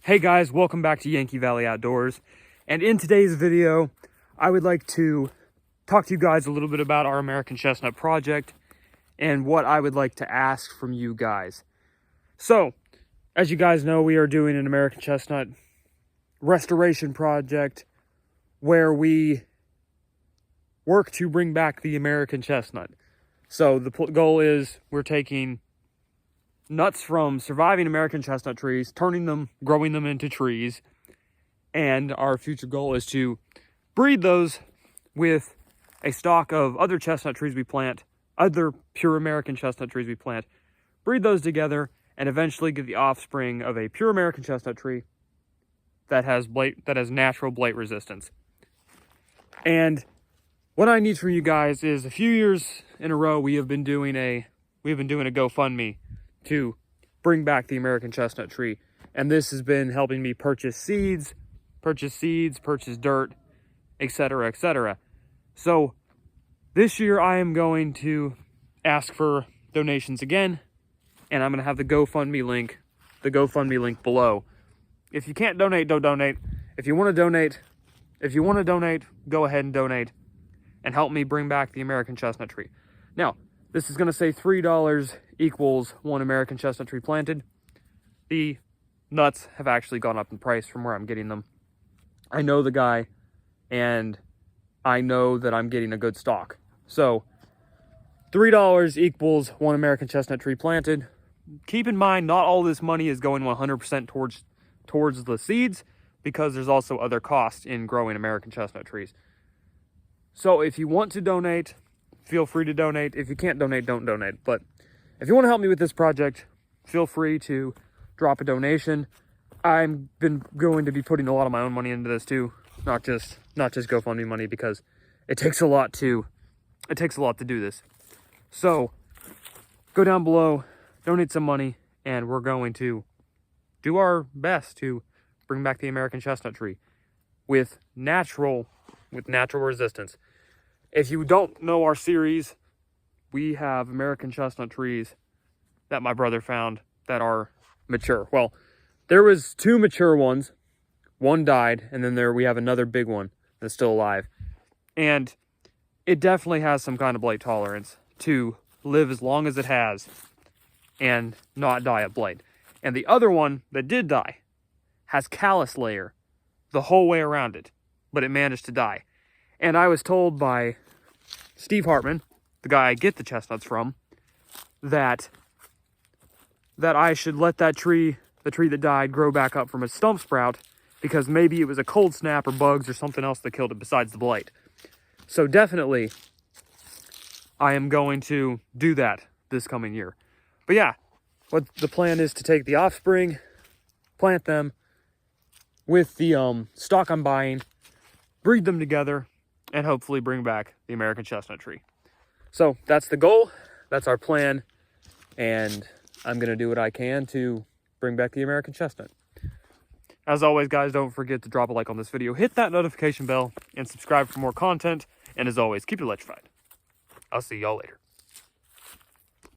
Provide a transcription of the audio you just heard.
Hey guys, welcome back to Yankee Valley Outdoors. And in today's video, I would like to talk to you guys a little bit about our American Chestnut project and what I would like to ask from you guys. So, as you guys know, we are doing an American Chestnut restoration project where we work to bring back the American Chestnut. So the goal is we're taking nuts from surviving American chestnut trees, turning them, growing them into trees, and our future goal is to breed those with a stock of other chestnut trees we plant, other pure American chestnut trees we plant, breed those together, and eventually get the offspring of a pure American chestnut tree that has natural blight resistance. And what I need from you guys is, a few years in a row we have been doing a GoFundMe to bring back the American chestnut tree. And this has been helping me purchase seeds, purchase dirt, etc., etc. So this year I am going to ask for donations again, and I'm going to have the GoFundMe link below. If you can't donate, don't donate. If you want to donate, go ahead and donate and help me bring back the American chestnut tree. Now, this is going to say $3 equals one American chestnut tree planted. The nuts have actually gone up in price from where I'm getting them. I know the guy, and I know that I'm getting a good stock. So, $3 equals one American chestnut tree planted. Keep in mind, not all this money is going 100% towards the seeds, because there's also other costs in growing American chestnut trees. So, if you want to donate, feel free to donate. If you can't donate, don't donate. But if you want to help me with this project, feel free to drop a donation. I'm going to be putting a lot of my own money into this too, not just GoFundMe money, because it takes a lot to do this. So go down below, donate some money, and we're going to do our best to bring back the American chestnut tree with natural resistance. If you don't know our series, we have American chestnut trees that my brother found that are mature. Well, there was 2 mature ones. One died, and then we have another big one that's still alive. And it definitely has some kind of blight tolerance to live as long as it has and not die of blight. And the other one that did die has callus layer the whole way around it, but it managed to die. And I was told by Steve Hartman, the guy I get the chestnuts from, that I should let that tree, the tree that died, grow back up from a stump sprout, because maybe it was a cold snap or bugs or something else that killed it besides the blight. So definitely, I am going to do that this coming year. But yeah, what the plan is to take the offspring, plant them with the stock I'm buying, breed them together, and hopefully bring back the American chestnut tree. So that's the goal, that's our plan, and I'm going to do what I can to bring back the American chestnut. As always, guys, don't forget to drop a like on this video, hit that notification bell, and subscribe for more content. And as always, keep it electrified. I'll see y'all later.